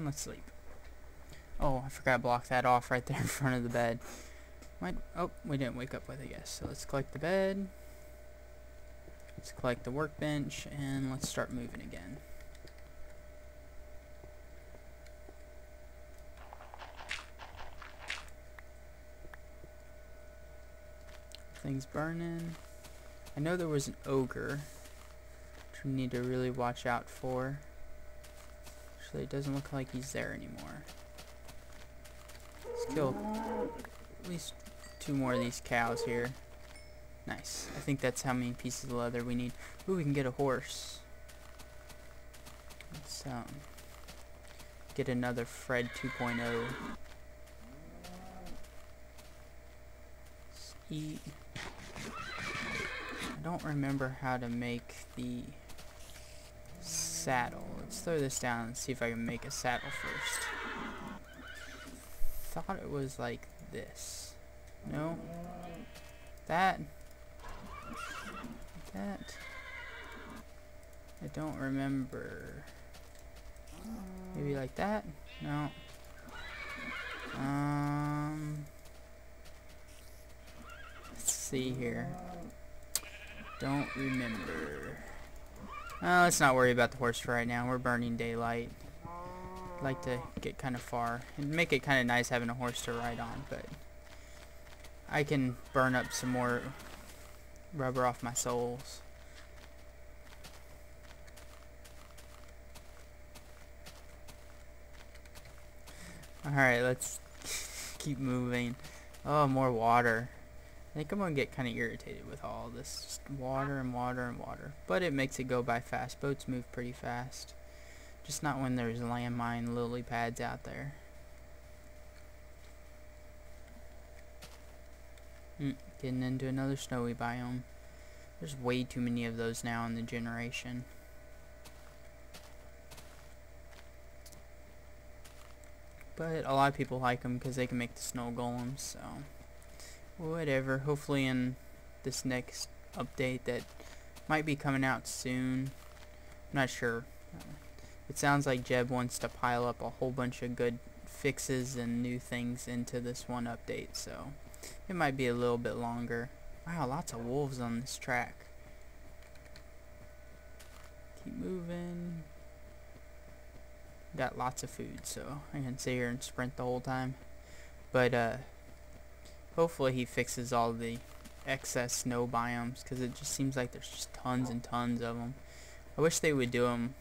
let's sleep. Oh, I forgot to block that off right there in front of the bed. Oh, we didn't wake up with it, I guess. So let's collect the bed. Let's collect the workbench, and let's start moving again. Things burning. I know there was an ogre, which we need to really watch out for. Actually, it doesn't look like he's there anymore. Let's kill at least 2 more of these cows here. Nice. I think that's how many pieces of leather we need. Ooh, we can get a horse. Let's get another Fred 2.0. Let's eat. I don't remember how to make the saddle. Let's throw this down and see if I can make a saddle first. Thought it was like this. No. That. I don't remember. Maybe like that? No. Let's see here. Don't remember. Let's not worry about the horse for right now. We're burning daylight. I'd like to get kind of far. It'd make it kind of nice having a horse to ride on, but I can burn up some more rubber off my soles. Alright, let's keep moving. Oh, more water. I think I'm gonna get kind of irritated with all this. Just water and water and water. But it makes it go by fast. Boats move pretty fast. Just not when there's landmine lily pads out there. Getting into another snowy biome. There's way too many of those now in the generation. But a lot of people like them because they can make the snow golems, so whatever. Hopefully in this next update that might be coming out soon. I'm not sure. It sounds like Jeb wants to pile up a whole bunch of good fixes and new things into this one update, so it might be a little bit longer. Wow, lots of wolves on this track. Keep moving. Got lots of food, so I can sit here and sprint the whole time. But hopefully he fixes all the excess snow biomes, because it just seems like there's just tons and tons of them. I wish they would do them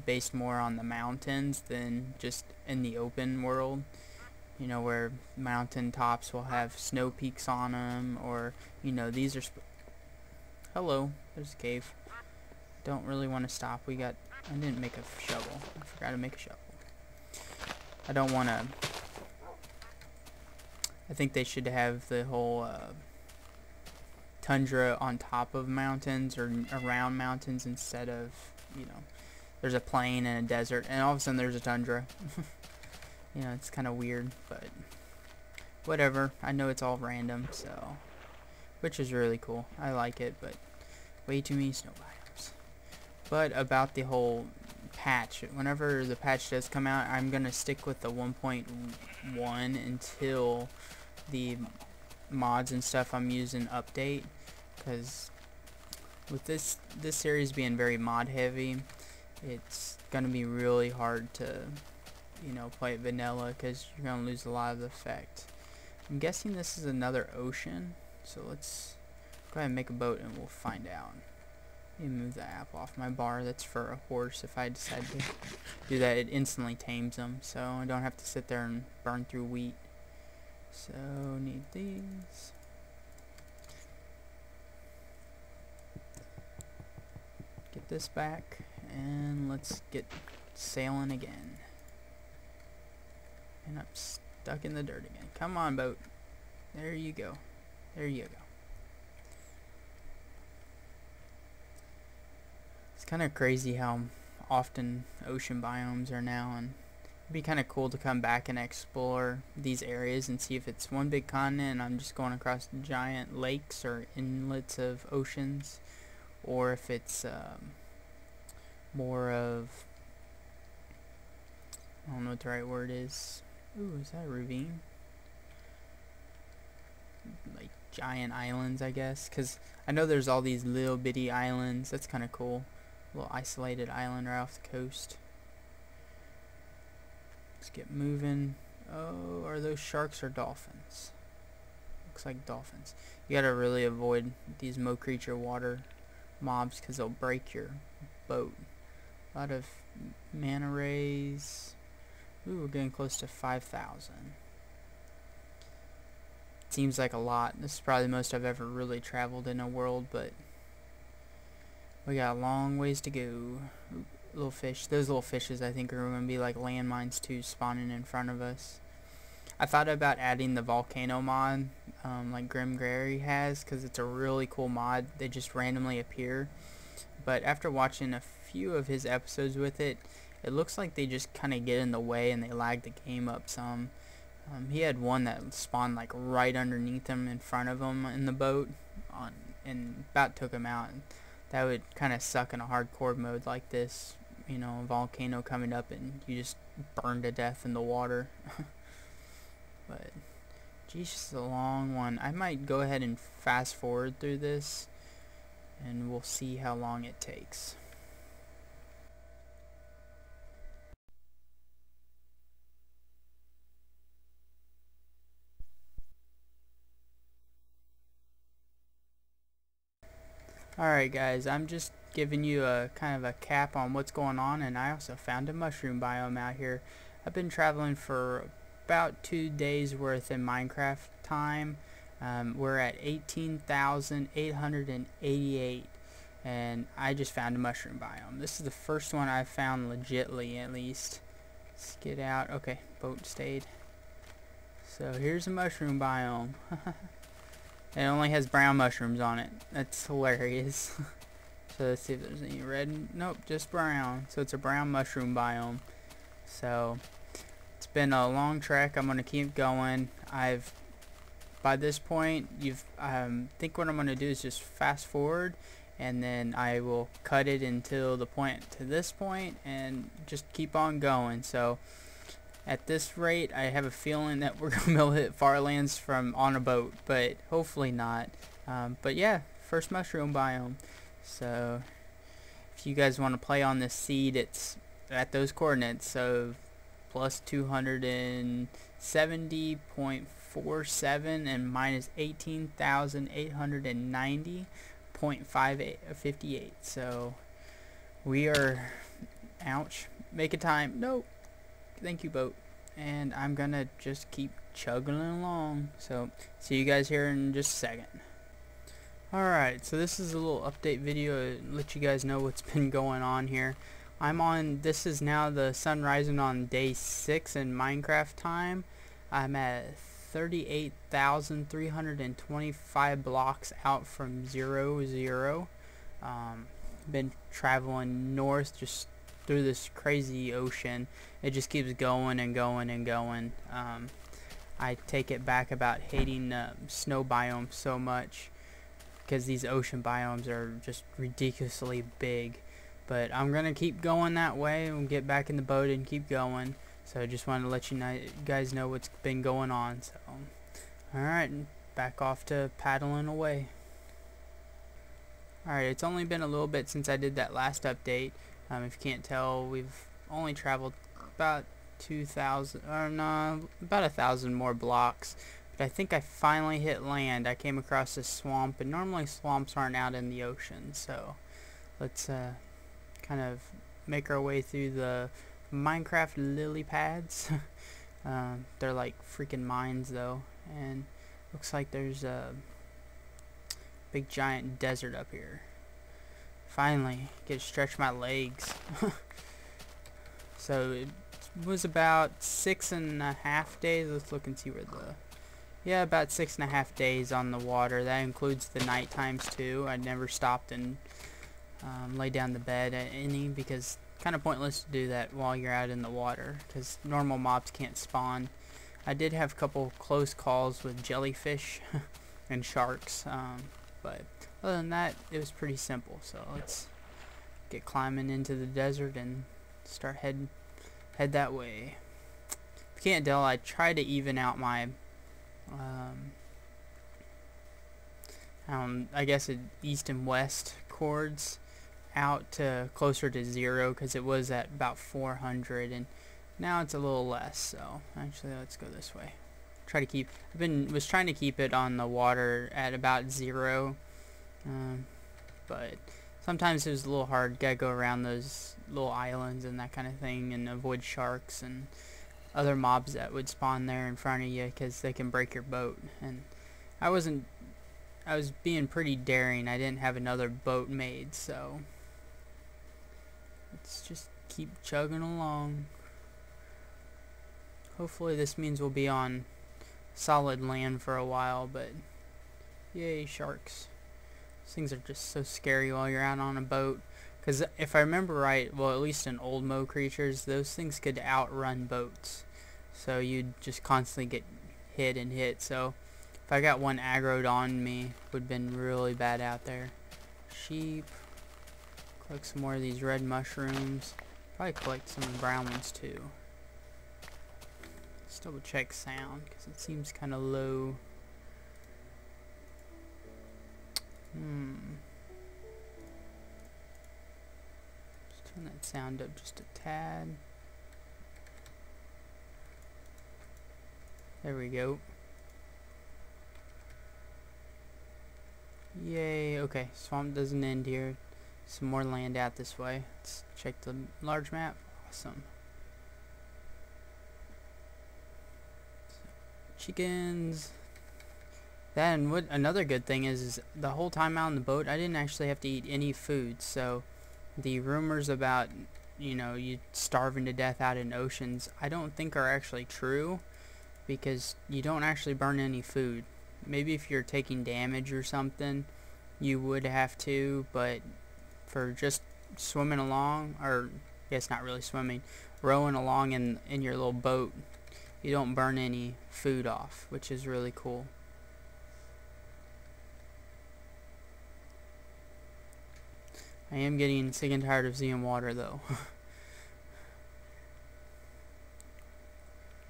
based more on the mountains than just in the open world. You know, where mountain tops will have snow peaks on them, or, you know, these are hello, there's a cave. Don't really want to stop. I didn't make a shovel. I forgot to make a shovel. I don't want to. I think they should have the whole tundra on top of mountains or around mountains instead of, you know, there's a plain and a desert and all of a sudden there's a tundra. You know, it's kind of weird, but whatever. I know it's all random, so, which is really cool. I like it, but way too many snow biomes. But about the whole patch, whenever the patch does come out, I'm gonna stick with the 1.1 until the mods and stuff I'm using update, because with this series being very mod heavy, it's gonna be really hard to, you know, play it vanilla, because you're gonna lose a lot of the effect. I'm guessing this is another ocean, so let's go ahead and make a boat and we'll find out. Let me move the apple off my bar. That's for a horse. If I decide to do that, it instantly tames them, so I don't have to sit there and burn through wheat. So need these. Get this back, and let's get sailing again. And I'm stuck in the dirt again. Come on, boat. There you go. There you go. It's kind of crazy how often ocean biomes are now, and it'd be kind of cool to come back and explore these areas and see if it's one big continent and I'm just going across giant lakes or inlets of oceans, or if it's more of, I don't know, what the right word is. Ooh, is that a ravine? Like giant islands, I guess, because I know there's all these little bitty islands. That's kind of cool. A little isolated island right off the coast. Let's get moving. Oh, are those sharks or dolphins? Looks like dolphins. You gotta really avoid these mo creature water mobs because they'll break your boat. A lot of manta rays. Ooh, we're getting close to 5,000. Seems like a lot. This is probably the most I've ever really traveled in a world, but we got a long ways to go. Ooh, little fish. Those little fishes I think are going to be like landmines too, spawning in front of us. I thought about adding the volcano mod like Grim Gary has, because it's a really cool mod. They just randomly appear. But after watching a few of his episodes with it, it looks like they just kind of get in the way and they lag the game up some. He had one that spawned like right underneath him in front of him in the boat and about took him out. That would kind of suck in a hardcore mode like this, you know, a volcano coming up and you just burn to death in the water. But geez, this is a long one. I might go ahead and fast forward through this and we'll see how long it takes. Alright guys, I'm just giving you a kind of a cap on what's going on, and I also found a mushroom biome out here. I've been traveling for about 2 days worth in Minecraft time. We're at 18,888 and I just found a mushroom biome. This is the first one I've found legitly, at least. Let's get out. Okay, boat stayed. So here's a mushroom biome. It only has brown mushrooms on it. That's hilarious. So let's see if there's any red. Nope, just brown. So it's a brown mushroom biome. So it's been a long trek. I'm gonna keep going. By this point, think what I'm gonna do is just fast forward, and then I will cut it until the point to this point, and just keep on going. So at this rate, I have a feeling that we're going to be able to hit Farlands from on a boat, but hopefully not. But yeah, first mushroom biome. So if you guys want to play on this seed, it's at those coordinates. So plus 270.47 and minus 18,890.58. So we are, ouch, make a time. Nope. Thank you, boat. And I'm gonna just keep chugging along. So see you guys here in just a second. Alright, so this is a little update video to let you guys know what's been going on here. This is now the sun rising on day 6 in Minecraft time. I'm at 38,325 blocks out from 0, 0. Been traveling north just through this crazy ocean. It just keeps going and going and going. I take it back about hating snow biomes so much, because these ocean biomes are just ridiculously big. But I'm gonna keep going that way and get back in the boat and keep going. So I just wanted to let you guys know what's been going on. So alright, back off to paddling away. Alright, it's only been a little bit since I did that last update. If you can't tell, we've only traveled about 2,000, or no, about 1,000 more blocks. But I think I finally hit land. I came across this swamp, and normally swamps aren't out in the ocean. So let's kind of make our way through the Minecraft lily pads. They're like freaking mines though, and looks like there's a big giant desert up here. Finally, get to stretch my legs. So it was about 6.5 days. Let's look and see where about 6.5 days on the water. That includes the night times too. I never stopped and lay down the bed at any, because kind of pointless to do that while you're out in the water, because normal mobs can't spawn. I did have a couple close calls with jellyfish and sharks, but other than that, it was pretty simple. So let's get climbing into the desert and start head that way. can't tell, I try to even out my I guess east and west chords out to closer to 0, because it was at about 400 and now it's a little less. So actually let's go this way. Try to keep, was trying to keep it on the water at about 0, but sometimes it was a little hard. Gotta go around those little islands and that kind of thing and avoid sharks and other mobs that would spawn there in front of you, because they can break your boat. And I was being pretty daring. I didn't have another boat made, so let's just keep chugging along. Hopefully this means we'll be on solid land for a while, but yay, sharks. These things are just so scary while you're out on a boat. Because if I remember right, well, at least in old Mo creatures, those things could outrun boats. So you'd just constantly get hit and hit. So if I got one aggroed on me, it would have been really bad out there. Sheep. Collect some more of these red mushrooms. Probably collect some of the brown ones too. Let's double check sound, because it seems kind of low. Turn that sound up just a tad. There we go. Yay, okay, swamp doesn't end here. Some more land out this way. Let's check the large map. Awesome. Chickens. That, and what another good thing is the whole time out on the boat, I didn't actually have to eat any food. So the rumors about, you know, you starving to death out in oceans, I don't think are actually true, because you don't actually burn any food. Maybe if you're taking damage or something, you would have to, but for just swimming along, or I guess not really swimming, rowing along in your little boat, you don't burn any food off, which is really cool. I am getting sick and tired of seeing water though.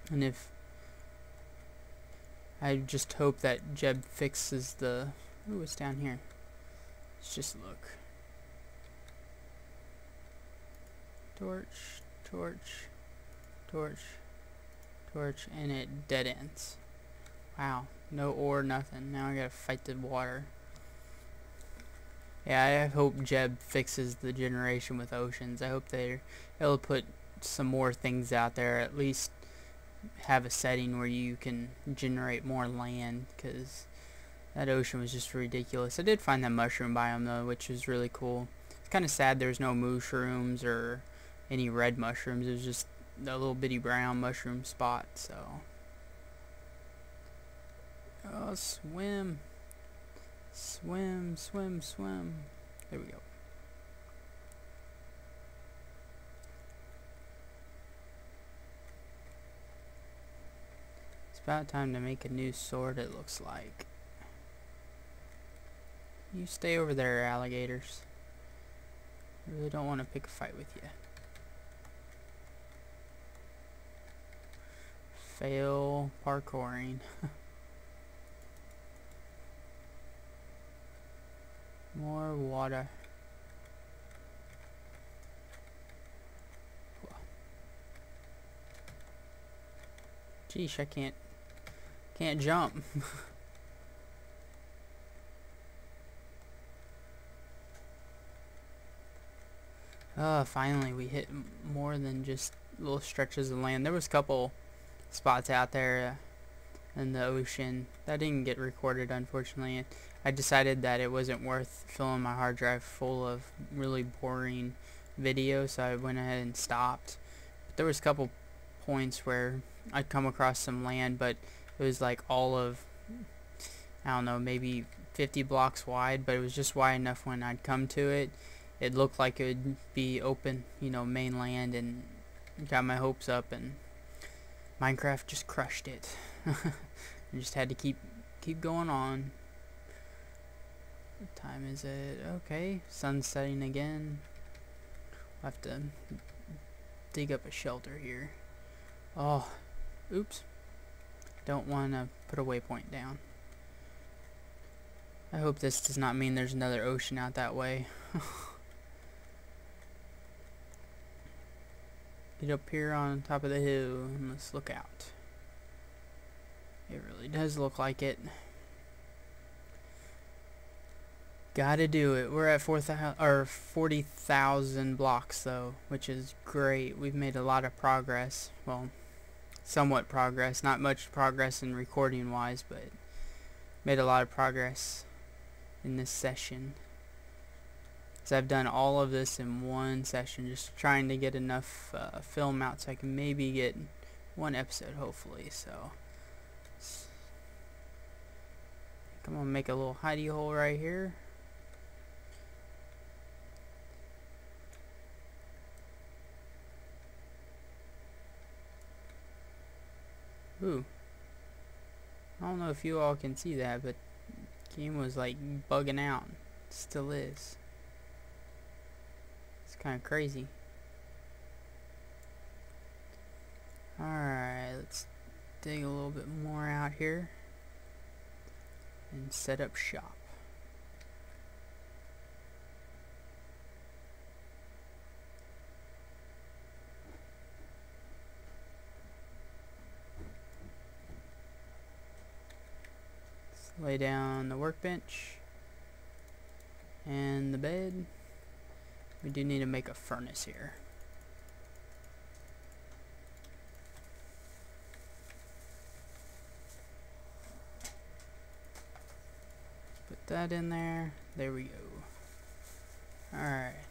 And if I just hope that Jeb fixes the... Ooh, it's down here. Let's just look. Torch, torch, torch, torch, and it dead ends. Wow, no ore, nothing. Now I gotta fight the water. Yeah, I hope Jeb fixes the generation with oceans. I hope they'll put some more things out there, at least have a setting where you can generate more land, because that ocean was just ridiculous. I did find that mushroom biome though, which was really cool. It's kind of sad there's no mushrooms or any red mushrooms. It was just a little bitty brown mushroom spot. So, oh, swim, swim, swim, swim. There we go. About time to make a new sword, it looks like. You stay over there, alligators. I really don't want to pick a fight with you. Fail parkouring. More water. Geesh, I can't jump. Finally we hit more than just little stretches of land. There was a couple spots out there in the ocean that didn't get recorded, unfortunately. I decided that it wasn't worth filling my hard drive full of really boring videos, so I went ahead and stopped. But there was a couple points where I'd come across some land, but it was like all of, I don't know, maybe 50 blocks wide, but it was just wide enough when I'd come to it. It looked like it would be open, you know, mainland, and got my hopes up, and Minecraft just crushed it. I just had to keep going on. What time is it? Okay, sun's setting again. I'll have to dig up a shelter here. Oh, Oops. Don't want to put a waypoint down. I hope this does not mean there's another ocean out that way. Get up here on top of the hill and let's look out. It really does look like it. Gotta do it. We're at 40,000 blocks though, which is great. We've made a lot of progress. Well, somewhat progress. Not much progress in recording wise, but made a lot of progress in this session. So I've done all of this in one session, just trying to get enough film out so I can maybe get one episode hopefully. So I'm gonna make a little hidey hole right here. Ooh. I don't know if you all can see that, but the game was like bugging out. It still is. It's kind of crazy. Alright, let's dig a little bit more out here and set up shop. Lay down the workbench and the bed. We do need to make a furnace here. Put that in there. There we go. Alright.